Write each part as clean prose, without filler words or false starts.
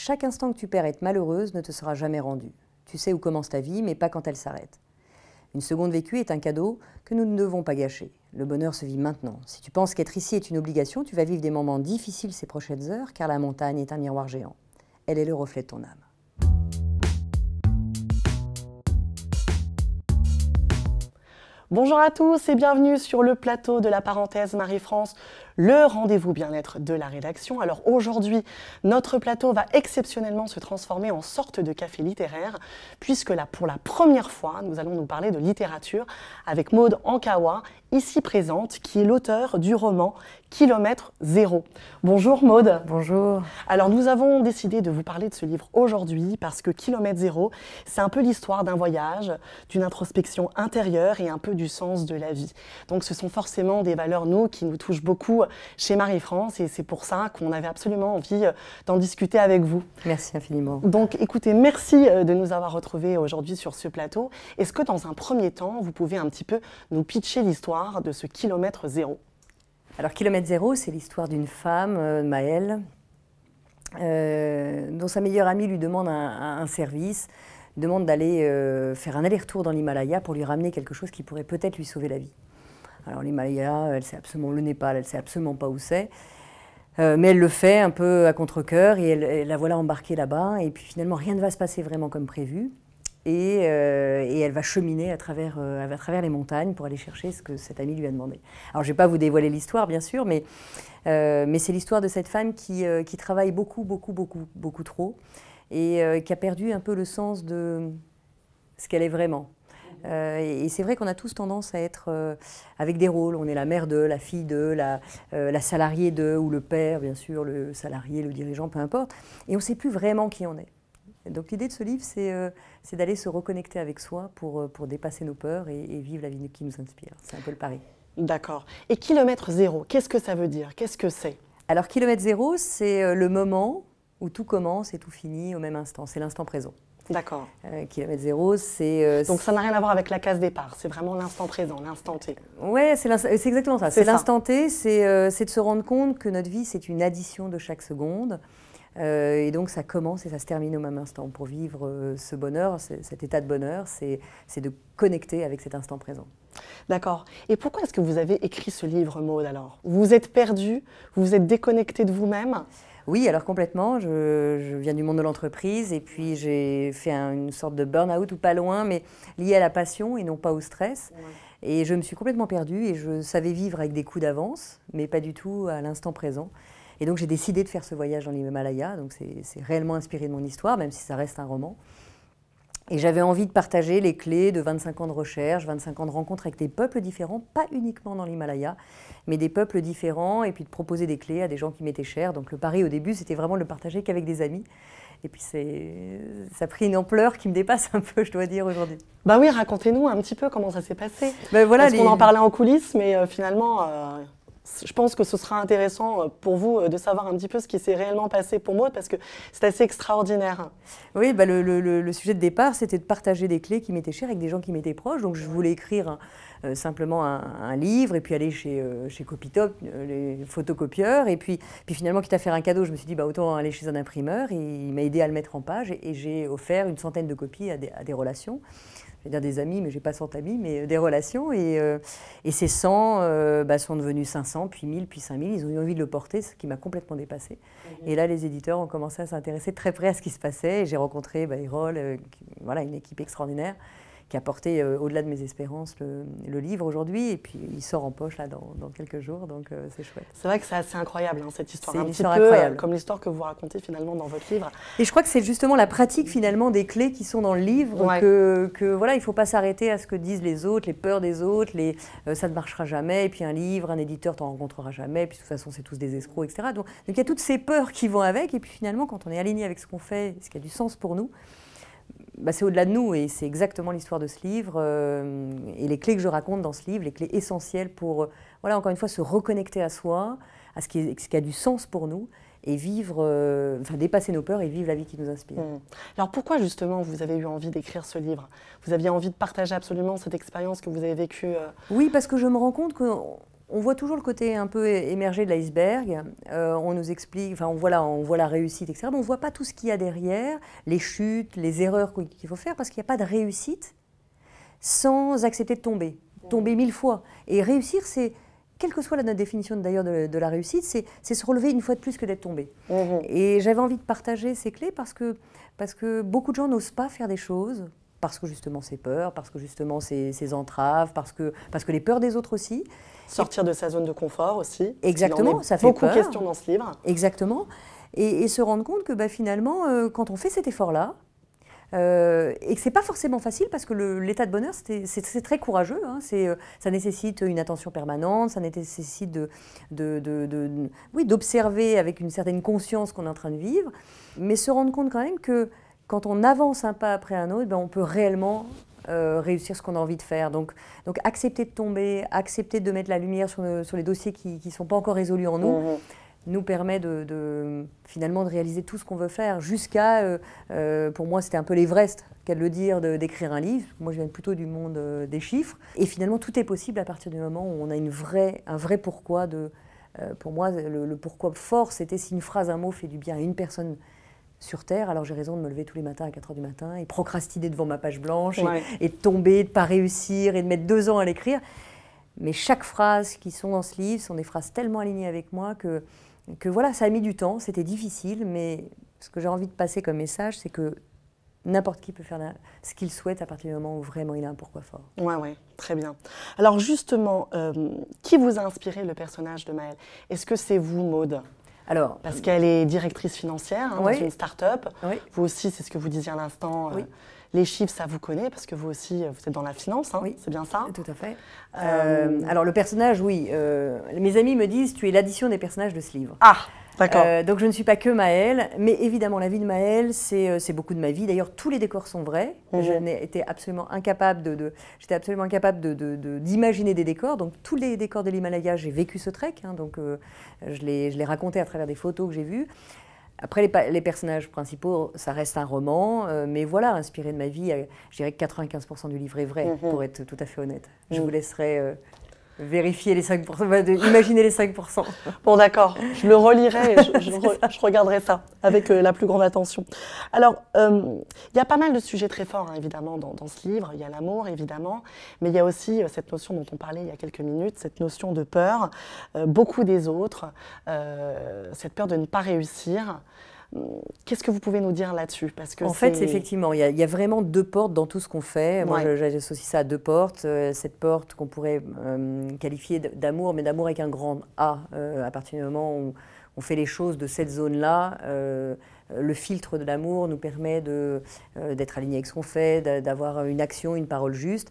Chaque instant que tu perds être malheureuse ne te sera jamais rendu. Tu sais où commence ta vie, mais pas quand elle s'arrête. Une seconde vécue est un cadeau que nous ne devons pas gâcher. Le bonheur se vit maintenant. Si tu penses qu'être ici est une obligation, tu vas vivre des moments difficiles ces prochaines heures, car la montagne est un miroir géant. Elle est le reflet de ton âme. Bonjour à tous et bienvenue sur le plateau de la parenthèse Marie-France, le rendez-vous bien-être de la rédaction. Alors aujourd'hui, notre plateau va exceptionnellement se transformer en sorte de café littéraire, puisque là, pour la première fois, nous allons nous parler de littérature avec Maude Ankawa, ici présente, qui est l'auteur du roman Kilomètre Zéro. Bonjour Maude. Bonjour. Alors nous avons décidé de vous parler de ce livre aujourd'hui parce que Kilomètre Zéro, c'est un peu l'histoire d'un voyage, d'une introspection intérieure et un peu du sens de la vie. Donc ce sont forcément des valeurs, nous, qui nous touchent beaucoup chez Marie-France et c'est pour ça qu'on avait absolument envie d'en discuter avec vous. Merci infiniment. Donc écoutez, merci de nous avoir retrouvés aujourd'hui sur ce plateau. Est-ce que dans un premier temps, vous pouvez un petit peu nous pitcher l'histoire de ce Kilomètre Zéro ? Alors, Kilomètre Zéro, c'est l'histoire d'une femme, Maëlle, dont sa meilleure amie lui demande un service, demande d'aller faire un aller-retour dans l'Himalaya pour lui ramener quelque chose qui pourrait peut-être lui sauver la vie. Alors, l'Himalaya, elle sait absolument, le Népal, elle ne sait absolument pas où c'est, mais elle le fait un peu à contre-cœur et la voilà embarquée là-bas. Et puis finalement, rien ne va se passer vraiment comme prévu. Et elle va cheminer à travers les montagnes pour aller chercher ce que cette amie lui a demandé. Alors, je ne vais pas vous dévoiler l'histoire, bien sûr, mais c'est l'histoire de cette femme qui travaille beaucoup trop et qui a perdu un peu le sens de ce qu'elle est vraiment. Et c'est vrai qu'on a tous tendance à être avec des rôles. On est la mère de, la fille de, la salariée de, ou le père, bien sûr, le salarié, le dirigeant, peu importe. Et on ne sait plus vraiment qui on est. Donc l'idée de ce livre, c'est d'aller se reconnecter avec soi pour dépasser nos peurs et vivre la vie qui nous inspire. C'est un peu le pari. D'accord. Et Kilomètre Zéro, qu'est-ce que ça veut dire? Qu'est-ce que c'est? Alors Kilomètre Zéro, c'est le moment où tout commence et tout finit au même instant. C'est l'instant présent. D'accord. Kilomètre Zéro, c'est... Donc ça n'a rien à voir avec la case départ, c'est vraiment l'instant présent, l'instant T. Ouais, c'est exactement ça. C'est l'instant T, c'est de se rendre compte que notre vie, c'est une addition de chaque seconde. Et donc ça commence et ça se termine au même instant. Pour vivre ce bonheur, cet état de bonheur, c'est de connecter avec cet instant présent. D'accord. Et pourquoi est-ce que vous avez écrit ce livre, Maude, alors? Vous vous êtes perdu, vous vous êtes déconnecté de vous-même? Oui, alors complètement. Je viens du monde de l'entreprise et puis j'ai fait une sorte de burn-out ou pas loin, mais lié à la passion et non pas au stress. Ouais. Et je me suis complètement perdue et je savais vivre avec des coups d'avance, mais pas du tout à l'instant présent. Et donc j'ai décidé de faire ce voyage dans l'Himalaya, donc c'est réellement inspiré de mon histoire, même si ça reste un roman. Et j'avais envie de partager les clés de 25 ans de recherche, 25 ans de rencontres avec des peuples différents, pas uniquement dans l'Himalaya, mais des peuples différents, et puis de proposer des clés à des gens qui m'étaient chers. Donc le pari au début, c'était vraiment de le partager qu'avec des amis. Et puis ça a pris une ampleur qui me dépasse un peu, je dois dire, aujourd'hui. Bah oui, racontez-nous un petit peu comment ça s'est passé. Ben voilà, parce qu'on en parlait en coulisses, mais finalement... Je pense que ce sera intéressant pour vous de savoir un petit peu ce qui s'est réellement passé pour moi, parce que c'est assez extraordinaire. Oui, bah le sujet de départ, c'était de partager des clés qui m'étaient chères avec des gens qui m'étaient proches. Donc je voulais écrire simplement un livre et puis aller chez Copytop, les photocopieurs. Et puis finalement, quitte à faire un cadeau, je me suis dit autant aller chez un imprimeur. Et il m'a aidé à le mettre en page et j'ai offert une centaine de copies à des relations. Je vais dire des amis, mais je n'ai pas 100 amis, mais des relations. Et ces 100 sont devenus 500, puis 1000, puis 5000. Ils ont eu envie de le porter, ce qui m'a complètement dépassée. Et là, les éditeurs ont commencé à s'intéresser très près à ce qui se passait. Et j'ai rencontré Erol, voilà, une équipe extraordinaire qui a porté au-delà de mes espérances le livre aujourd'hui. Et puis, il sort en poche là, dans quelques jours, donc c'est chouette. C'est vrai que c'est assez incroyable, hein, cette histoire. C'est une histoire incroyable. Comme l'histoire que vous racontez finalement dans votre livre. Et je crois que c'est justement la pratique finalement des clés qui sont dans le livre, ouais. que voilà, il ne faut pas s'arrêter à ce que disent les autres, les peurs des autres, ça ne marchera jamais, et puis un livre, un éditeur t'en rencontrera jamais, et puis de toute façon c'est tous des escrocs, etc. Donc il y a toutes ces peurs qui vont avec, et puis finalement quand on est aligné avec ce qu'on fait, ce qui a du sens pour nous, c'est au-delà de nous, et c'est exactement l'histoire de ce livre, et les clés que je raconte dans ce livre, les clés essentielles pour, voilà, encore une fois, se reconnecter à soi, à ce qui a du sens pour nous, et vivre, dépasser nos peurs et vivre la vie qui nous inspire. Alors pourquoi justement vous avez eu envie d'écrire ce livre? Vous aviez envie de partager absolument cette expérience que vous avez vécue? Oui, parce que je me rends compte que On voit toujours le côté un peu émergé de l'iceberg. On nous explique, enfin, on voit la réussite, etc. Mais on ne voit pas tout ce qu'il y a derrière, les chutes, les erreurs qu'il faut faire, parce qu'il n'y a pas de réussite sans accepter de tomber. Tomber 1000 fois. Et réussir, c'est, quelle que soit notre définition d'ailleurs de la réussite, c'est se relever une fois de plus que d'être tombé. Et j'avais envie de partager ces clés parce que beaucoup de gens n'osent pas faire des choses, parce que justement c'est peur, parce que justement c'est entraves, parce que les peurs des autres aussi. Sortir de sa zone de confort aussi. Exactement, ça fait beaucoup peur. question dans ce livre. Exactement. Et se rendre compte que finalement, quand on fait cet effort-là, et que ce n'est pas forcément facile parce que l'état de bonheur, c'est très courageux. Hein, ça nécessite une attention permanente, ça nécessite d'observer avec une certaine conscience qu'on est en train de vivre, mais se rendre compte quand même que quand on avance un pas après un autre, on peut réellement réussir ce qu'on a envie de faire. Donc accepter de tomber, accepter de mettre la lumière sur les dossiers qui ne sont pas encore résolus en nous, nous permet finalement de réaliser tout ce qu'on veut faire, jusqu'à, pour moi c'était un peu l'Everest, qu'à le dire, d'écrire un livre. Moi je viens plutôt du monde des chiffres. Et finalement tout est possible à partir du moment où on a un vrai pourquoi. Pour moi le pourquoi fort, c'était si une phrase, un mot fait du bien à une personne sur Terre, alors j'ai raison de me lever tous les matins à 4h du matin et procrastiner devant ma page blanche et de tomber, de ne pas réussir et de mettre 2 ans à l'écrire. Mais chaque phrase qui sont dans ce livre sont des phrases tellement alignées avec moi que voilà, ça a mis du temps, c'était difficile, mais ce que j'ai envie de passer comme message, c'est que n'importe qui peut faire ce qu'il souhaite à partir du moment où vraiment il a un pourquoi fort. Ouais, très bien. Alors justement, qui vous a inspiré le personnage de Maëlle? Est-ce que c'est vous, Maude? Alors, parce qu'elle est directrice financière dans une start-up. Vous aussi, c'est ce que vous disiez à l'instant. Les chiffres, ça vous connaît, parce que vous aussi, vous êtes dans la finance, hein, c'est bien ça? Tout à fait. Alors le personnage, oui. Mes amis me disent, tu es l'addition des personnages de ce livre. Ah, d'accord. Donc je ne suis pas que Maëlle, mais évidemment la vie de Maëlle, c'est beaucoup de ma vie. D'ailleurs, tous les décors sont vrais. J'étais absolument incapable d'imaginer des décors. Donc tous les décors de l'Himalaya, j'ai vécu ce trek. Hein, donc je l'ai raconté à travers des photos que j'ai vues. Après, les personnages principaux, ça reste un roman, mais voilà, inspiré de ma vie, je dirais que 95% du livre est vrai, pour être tout à fait honnête. Je vous laisserai vérifier les 5%, imaginer les 5%. Bon, d'accord, je le relirai et je regarderai ça avec la plus grande attention. Alors, il y a pas mal de sujets très forts, hein, évidemment, dans ce livre. Il y a l'amour, évidemment, mais il y a aussi cette notion dont on parlait il y a quelques minutes, cette notion de peur, beaucoup des autres, cette peur de ne pas réussir. Qu'est-ce que vous pouvez nous dire là-dessus? En fait, effectivement, il y a vraiment 2 portes dans tout ce qu'on fait. Moi, j'associe ça à 2 portes. Cette porte qu'on pourrait qualifier d'amour, mais d'amour avec un grand A. À partir du moment où on fait les choses de cette zone-là, le filtre de l'amour nous permet d'être aligné avec ce qu'on fait, d'avoir une action, une parole juste.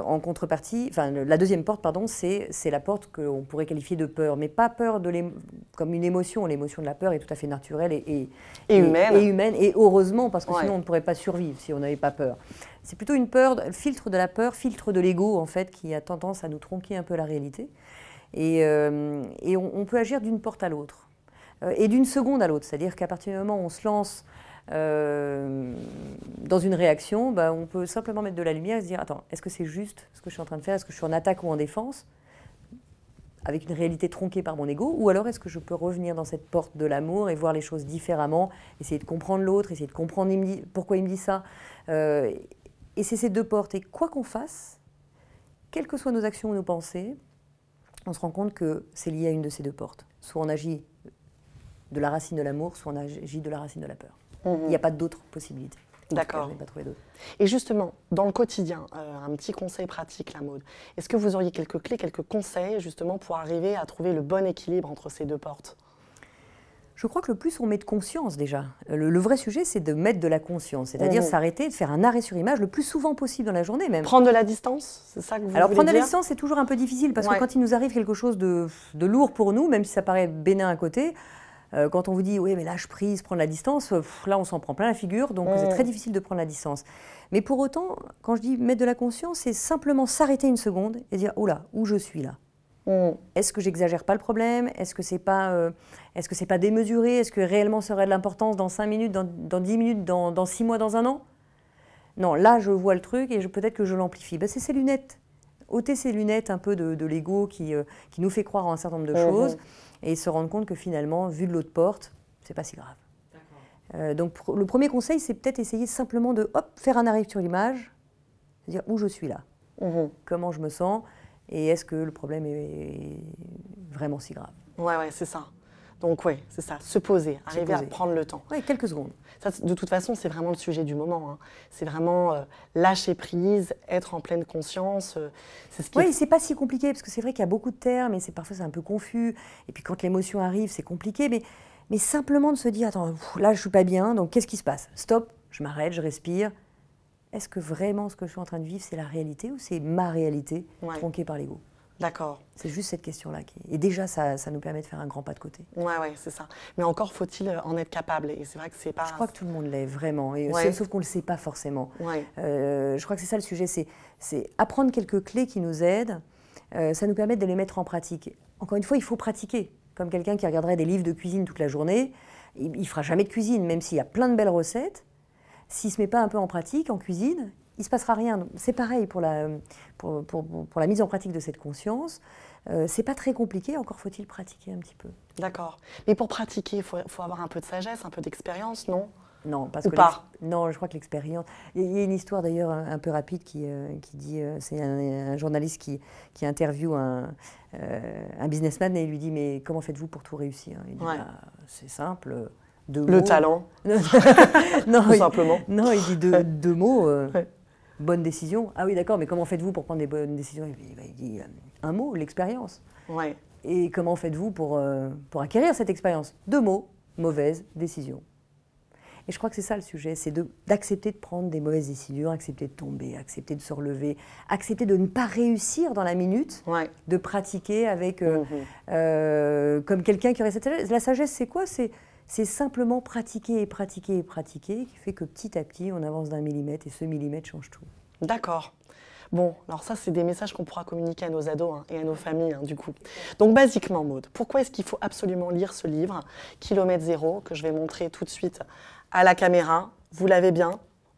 En contrepartie, la deuxième porte, pardon, c'est la porte qu'on pourrait qualifier de peur, mais pas peur comme une émotion. L'émotion de la peur est tout à fait naturelle et humaine, et heureusement, parce que sinon on ne pourrait pas survivre si on n'avait pas peur. C'est plutôt une peur, filtre de la peur, filtre de l'ego en fait, qui a tendance à nous tronquer un peu la réalité. Et on peut agir d'une porte à l'autre, et d'une seconde à l'autre, c'est-à-dire qu'à partir du moment où on se lance dans une réaction, on peut simplement mettre de la lumière et se dire, attends, est-ce que c'est juste ce que je suis en train de faire? Est-ce que je suis en attaque ou en défense, avec une réalité tronquée par mon ego? Ou alors est-ce que je peux revenir dans cette porte de l'amour et voir les choses différemment, essayer de comprendre l'autre, essayer de comprendre pourquoi il me dit ça, et c'est ces 2 portes. Et quoi qu'on fasse, quelles que soient nos actions ou nos pensées, on se rend compte que c'est lié à une de ces 2 portes. Soit on agit de la racine de l'amour, soit on agit de la racine de la peur. Il n'y a pas d'autres possibilités. D'accord. Je n'ai pas trouvé d'autres. Et justement, dans le quotidien, un petit conseil pratique, la Maude. Est-ce que vous auriez quelques clés, quelques conseils, justement, pour arriver à trouver le bon équilibre entre ces 2 portes? Je crois que le plus on met de conscience déjà. Le vrai sujet, c'est de mettre de la conscience, c'est-à-dire s'arrêter, de faire un arrêt sur image le plus souvent possible dans la journée même. Prendre de la distance, c'est ça que vous voulez dire? Alors prendre de la distance, c'est toujours un peu difficile parce que quand il nous arrive quelque chose de lourd pour nous, même si ça paraît bénin à côté, quand on vous dit « oui, mais lâche prise, prendre la distance », là, on s'en prend plein la figure, donc c'est très difficile de prendre la distance. Mais pour autant, quand je dis mettre de la conscience, c'est simplement s'arrêter une seconde et dire « oh là, où je suis là ?» Est-ce que j'exagère pas le problème? Est-ce que c'est pas démesuré? Est-ce que réellement ça aurait de l'importance dans 5 minutes, dans 10 minutes, dans 6 mois, dans 1 an? Non, là, je vois le truc et peut-être que je l'amplifie. C'est ces lunettes. ôter ces lunettes un peu de l'ego qui nous fait croire en un certain nombre de choses et se rendre compte que finalement, vu de l'autre porte, c'est pas si grave. Donc le premier conseil, c'est peut-être essayer simplement de faire un arrêt sur l'image, c'est-à-dire où je suis là, comment je me sens et est-ce que le problème est vraiment si grave. Ouais, c'est ça. Donc oui, c'est ça, se poser, arriver à prendre le temps. Oui, quelques secondes. Ça, de toute façon, c'est vraiment le sujet du moment. Hein. C'est vraiment lâcher prise, être en pleine conscience. Oui, c'est pas si compliqué, parce que c'est vrai qu'il y a beaucoup de termes, et parfois c'est un peu confus. Et puis quand l'émotion arrive, c'est compliqué. Mais simplement de se dire, attends, là je suis pas bien, donc qu'est-ce qui se passe? Stop, je m'arrête, je respire. Est-ce que vraiment ce que je suis en train de vivre, c'est la réalité ou c'est ma réalité tronquée par l'ego? D'accord. C'est juste cette question-là. Et déjà, ça nous permet de faire un grand pas de côté. Oui, c'est ça. Mais encore faut-il en être capable. Et c'est vrai que c'est pas... Je crois que tout le monde l'est, vraiment. Et sauf qu'on ne le sait pas forcément. Je crois que c'est ça le sujet. C'est apprendre quelques clés qui nous aident. Ça nous permet de les mettre en pratique. Encore une fois, il faut pratiquer. Comme quelqu'un qui regarderait des livres de cuisine toute la journée, il ne fera jamais de cuisine, même s'il y a plein de belles recettes. S'il ne se met pas un peu en pratique, en cuisine, il ne se passera rien. C'est pareil pour la mise en pratique de cette conscience. C'est pas très compliqué, encore faut-il pratiquer un petit peu. D'accord. Mais pour pratiquer, il faut avoir un peu de sagesse, un peu d'expérience, non? Non, parce Ou que pas. Non, je crois que l'expérience... Il y a une histoire d'ailleurs un peu rapide qui dit... c'est un journaliste qui interviewe un businessman et il lui dit « Mais comment faites-vous pour tout réussir ?» Il dit c'est simple, deux mots. Le talent. Non, tout simplement. Non, il dit deux mots. Bonne décision. Ah oui, d'accord, mais comment faites-vous pour prendre des bonnes décisions? Il dit un mot, l'expérience. Et comment faites-vous pour acquérir cette expérience? Deux mots, mauvaise décision. Et je crois que c'est ça le sujet, c'est d'accepter de prendre des mauvaises décisions, accepter de tomber, accepter de se relever, accepter de ne pas réussir dans la minute, de pratiquer avec, comme quelqu'un qui aurait cette sagesse. La sagesse, c'est quoi? C'est simplement pratiquer et pratiquer et pratiquer qui fait que petit à petit, on avance d'un millimètre et ce millimètre change tout. D'accord. Bon, alors ça, c'est des messages qu'on pourra communiquer à nos ados et à nos familles, du coup. Donc, basiquement, Maud, pourquoi est-ce qu'il faut absolument lire ce livre, Kilomètre Zéro, que je vais montrer tout de suite à la caméra? Vous l'avez bien,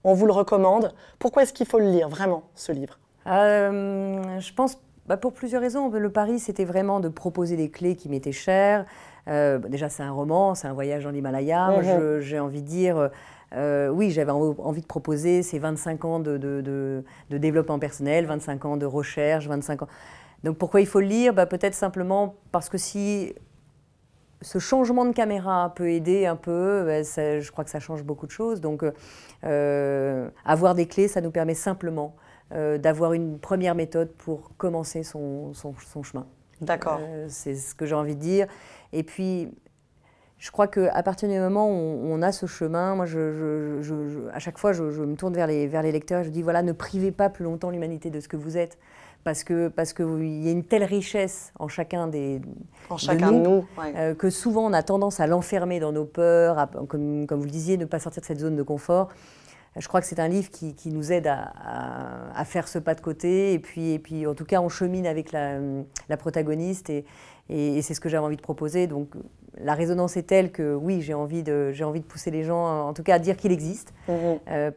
on vous le recommande. Pourquoi est-ce qu'il faut le lire, vraiment, ce livre? Je pense, pour plusieurs raisons. Le pari, c'était vraiment de proposer des clés qui m'étaient chères. Déjà, c'est un roman, c'est un voyage dans l'Himalaya. J'ai envie de dire... oui, j'avais envie de proposer ces 25 ans de développement personnel, 25 ans de recherche, 25 ans... Donc pourquoi il faut le lire? Peut-être simplement parce que si ce changement de caméra peut aider un peu, je crois que ça change beaucoup de choses. Donc avoir des clés, ça nous permet simplement d'avoir une première méthode pour commencer son chemin. D'accord. C'est ce que j'ai envie de dire. Et puis... Je crois qu'à partir du moment où on a ce chemin, moi, à chaque fois, je me tourne vers les lecteurs et je dis, voilà, ne privez pas plus longtemps l'humanité de ce que vous êtes. Parce qu'il y a une telle richesse en chacun de nous que souvent, on a tendance à l'enfermer dans nos peurs, comme vous le disiez, ne pas sortir de cette zone de confort. Je crois que c'est un livre qui nous aide à faire ce pas de côté. Et puis, en tout cas, on chemine avec la protagoniste et c'est ce que j'avais envie de proposer. Donc, la résonance est telle que oui, j'ai envie de pousser les gens, en tout cas, à dire qu'il existe,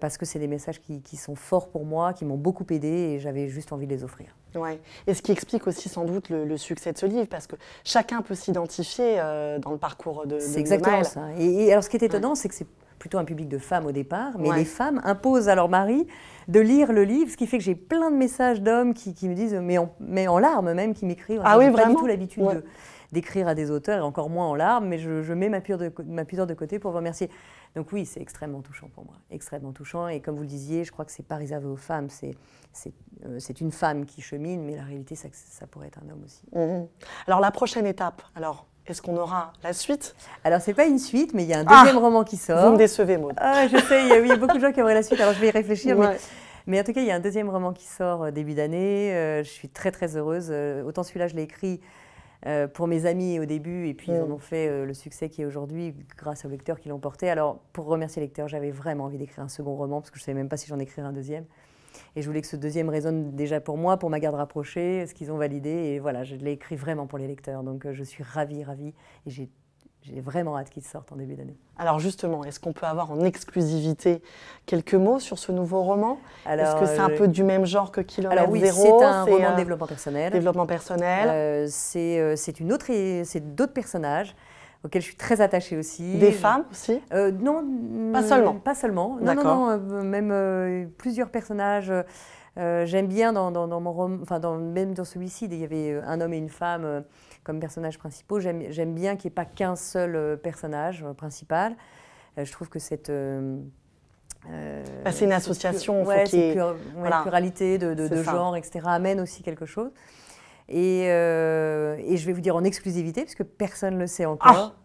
parce que c'est des messages qui sont forts pour moi, qui m'ont beaucoup aidé et j'avais juste envie de les offrir. Ouais. Et ce qui explique aussi sans doute le succès de ce livre, parce que chacun peut s'identifier dans le parcours de C'est exactement ça. Et alors, ce qui est étonnant, c'est que c'est plutôt un public de femmes au départ, mais les femmes imposent à leur mari de lire le livre, ce qui fait que j'ai plein de messages d'hommes qui me disent, mais en larmes même, qui m'écrivent. Ah oui, j'ai vraiment? pas du tout l'habitude d'écrire à des auteurs, et encore moins en larmes, mais je mets ma pudeur de côté pour vous remercier. Donc oui, c'est extrêmement touchant pour moi, extrêmement touchant. Et comme vous le disiez, je crois que c'est pas réservé aux femmes, c'est une femme qui chemine, mais la réalité, ça pourrait être un homme aussi. Alors la prochaine étape, est-ce qu'on aura la suite? Alors, c'est pas une suite, mais il y a un deuxième roman qui sort. Vous me décevez, Maud. Je sais, il y a beaucoup de gens qui aimeraient la suite, alors je vais y réfléchir. Mais en tout cas, il y a un deuxième roman qui sort début d'année. Je suis très, très heureuse. Autant celui-là, je l'ai écrit pour mes amis au début, et puis ils en ont fait le succès qui est aujourd'hui grâce aux lecteurs qui l'ont porté. Alors, pour remercier les lecteurs, j'avais vraiment envie d'écrire un second roman, parce que je ne savais même pas si j'en écrirais un deuxième. Et je voulais que ce deuxième résonne déjà pour moi, pour ma garde rapprochée, ce qu'ils ont validé. Et voilà, je l'ai écrit vraiment pour les lecteurs. Donc je suis ravie. Et j'ai vraiment hâte qu'il sorte en début d'année. Alors justement, est-ce qu'on peut avoir en exclusivité quelques mots sur ce nouveau roman? Est-ce que c'est un peu du même genre que Kilomètre Alors oui, Zéro? c'est un roman de développement personnel. Développement personnel. C'est d'autres personnages auxquels je suis très attachée aussi. Des femmes aussi? Non, pas seulement. Pas seulement. Non, même plusieurs personnages. J'aime bien dans mon roman, même dans celui-ci, il y avait un homme et une femme comme personnages principaux. J'aime bien qu'il n'y ait pas qu'un seul personnage principal. Je trouve que cette c'est une association, une pluralité de genre, etc., amène aussi quelque chose. Et je vais vous dire en exclusivité, puisque personne ne le sait encore.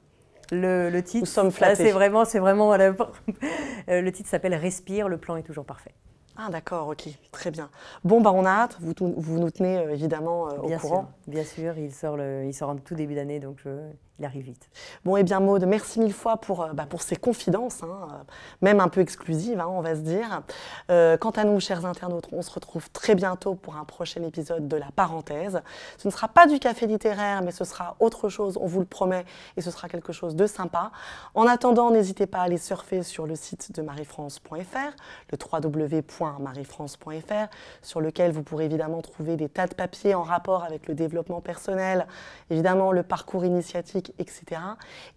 Le titre, nous sommes flattés. C'est vraiment voilà, le titre s'appelle Respire, le plan est toujours parfait. Ah d'accord, ok, très bien. Bon, on a hâte, vous nous tenez évidemment au courant. Bien sûr, il sort en tout début d'année, donc il arrive vite. Bon, et bien Maude, merci mille fois pour ces confidences, même un peu exclusives, on va se dire. Quant à nous, chers internautes, on se retrouve très bientôt pour un prochain épisode de La Parenthèse. Ce ne sera pas du café littéraire, mais ce sera autre chose, on vous le promet, et ce sera quelque chose de sympa. En attendant, n'hésitez pas à aller surfer sur le site de mariefrance.fr, le www.mariefrance.fr, sur lequel vous pourrez évidemment trouver des tas de papiers en rapport avec le développement personnel, évidemment le parcours initiatique, etc.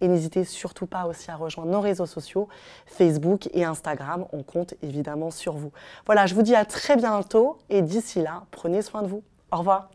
Et n'hésitez surtout pas aussi à rejoindre nos réseaux sociaux, Facebook et Instagram. On compte évidemment sur vous. Voilà, je vous dis à très bientôt et d'ici là, prenez soin de vous. Au revoir.